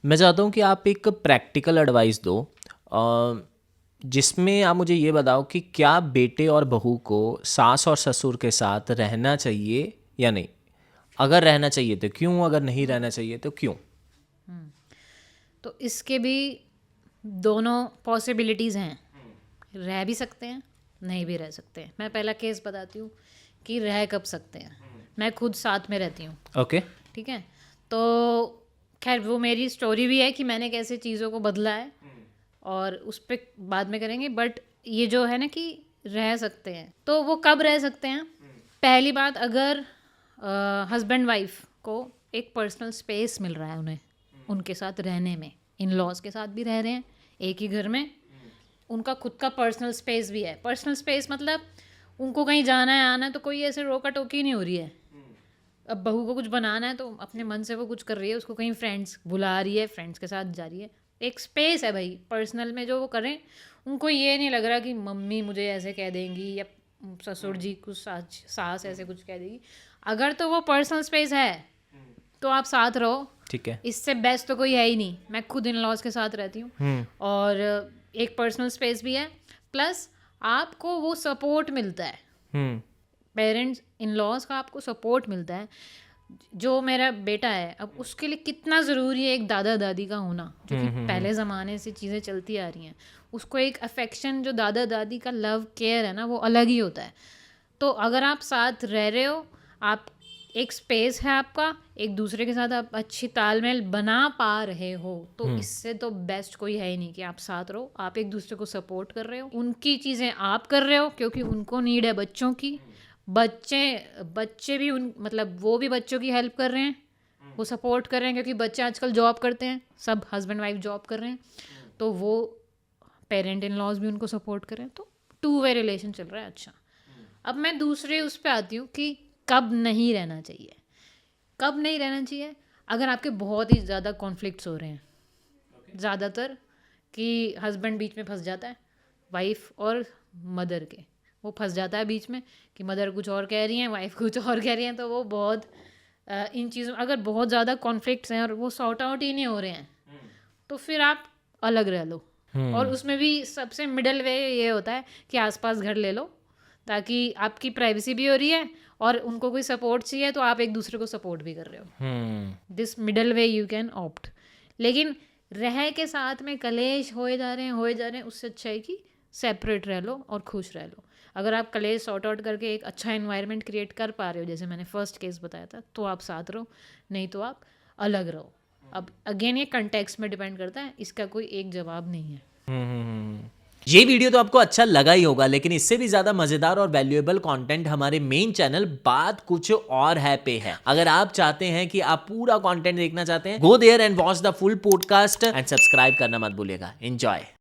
मैं चाहता हूँ कि आप एक प्रैक्टिकल एडवाइस दो, जिसमें आप मुझे ये बताओ कि क्या बेटे और बहू को सास और ससुर के साथ रहना चाहिए या नहीं। अगर रहना चाहिए तो क्यों, अगर नहीं रहना चाहिए तो क्यों। तो इसके भी दोनों पॉसिबिलिटीज़ हैं, रह भी सकते हैं, नहीं भी रह सकते हैं। मैं पहला केस बताती हूँ कि रह कब सकते हैं। मैं खुद साथ में रहती हूँ, ओके। ठीक है। तो खैर वो मेरी स्टोरी भी है कि मैंने कैसे चीज़ों को बदला है, और उस पर बाद में करेंगे। बट ये जो है ना कि रह सकते हैं, तो वो कब रह सकते हैं। पहली बात, अगर हस्बैंड वाइफ को एक पर्सनल स्पेस मिल रहा है उन्हें उनके साथ रहने में, इन लॉज के साथ भी रह रहे हैं एक ही घर में, उनका खुद का पर्सनल स्पेस भी है। पर्सनल स्पेस मतलब उनको कहीं जाना है आना है तो कोई ऐसे रोका टोकी नहीं हो रही है। अब बहू को कुछ बनाना है तो अपने मन से वो कुछ कर रही है, उसको कहीं फ्रेंड्स बुला रही है, फ्रेंड्स के साथ जा रही है। एक स्पेस है भाई पर्सनल में जो वो करें। उनको ये नहीं लग रहा कि मम्मी मुझे ऐसे कह देंगी या ससुर जी कुछ सास ऐसे कुछ कह देगी। अगर तो वो पर्सनल स्पेस है तो आप साथ रहो, ठीक है। इससे बेस्ट तो कोई है ही नहीं। मैं खुद इन लॉज के साथ रहती हूँ और एक पर्सनल स्पेस भी है, प्लस आपको वो सपोर्ट मिलता है, पेरेंट्स इन लॉज का आपको सपोर्ट मिलता है। जो मेरा बेटा है, अब उसके लिए कितना ज़रूरी है एक दादा दादी का होना, जो कि पहले ज़माने से चीज़ें चलती आ रही हैं। उसको एक अफेक्शन, जो दादा दादी का लव केयर है ना, वो अलग ही होता है। तो अगर आप साथ रह रहे हो, आप एक स्पेस है आपका, एक दूसरे के साथ आप अच्छी तालमेल बना पा रहे हो, तो इससे तो बेस्ट कोई है ही नहीं कि आप साथ रहो। आप एक दूसरे को सपोर्ट कर रहे हो, उनकी चीज़ें आप कर रहे हो क्योंकि उनको नीड है बच्चों की। बच्चे भी उन मतलब वो भी बच्चों की हेल्प कर रहे हैं, वो सपोर्ट कर रहे हैं क्योंकि बच्चे आजकल जॉब करते हैं, सब हस्बैंड वाइफ जॉब कर रहे हैं, तो वो पेरेंट इन लॉज भी उनको सपोर्ट कर रहे हैं। तो टू वे रिलेशन चल रहा है। अच्छा, अब मैं दूसरे उस पर आती हूँ कि कब नहीं रहना चाहिए। कब नहीं रहना चाहिए, अगर आपके बहुत ही ज़्यादा कॉन्फ्लिक्ट्स हो रहे हैं, ज़्यादातर कि हस्बैंड बीच में फंस जाता है, वाइफ और मदर के, वो फंस जाता है बीच में कि मदर कुछ और कह रही हैं, वाइफ कुछ और कह रही हैं। तो वो बहुत इन चीज़ों, अगर बहुत ज़्यादा कॉन्फ्लिक्ट्स हैं और वो सॉर्ट आउट ही नहीं हो रहे हैं, तो फिर आप अलग रह लो। और उसमें भी सबसे मिडल वे ये होता है कि आसपास घर ले लो, ताकि आपकी प्राइवेसी भी हो रही है और उनको कोई सपोर्ट चाहिए तो आप एक दूसरे को सपोर्ट भी कर रहे हो। This middle way you can opt. लेकिन रह के साथ में कलेश होए जा रहे हैं, उससे अच्छा है कि सेपरेट रह लो और खुश रह लो। अगर आप कलेश सॉर्ट आउट करके एक अच्छा एनवायरनमेंट क्रिएट कर पा रहे हो, जैसे मैंने फर्स्ट केस बताया था, तो आप साथ रहो, नहीं तो आप अलग रहो। अब अगेन ये कंटेक्स्ट में डिपेंड करता है, इसका कोई एक जवाब नहीं है। ये वीडियो तो आपको अच्छा लगा ही होगा, लेकिन इससे भी ज्यादा मजेदार और वैल्यूएबल कंटेंट हमारे मेन चैनल बात कुछ और है पे है। अगर आप चाहते हैं कि आप पूरा कंटेंट देखना चाहते हैं, go there and watch the full podcast and subscribe करना मत भूलिएगा। एंजॉय।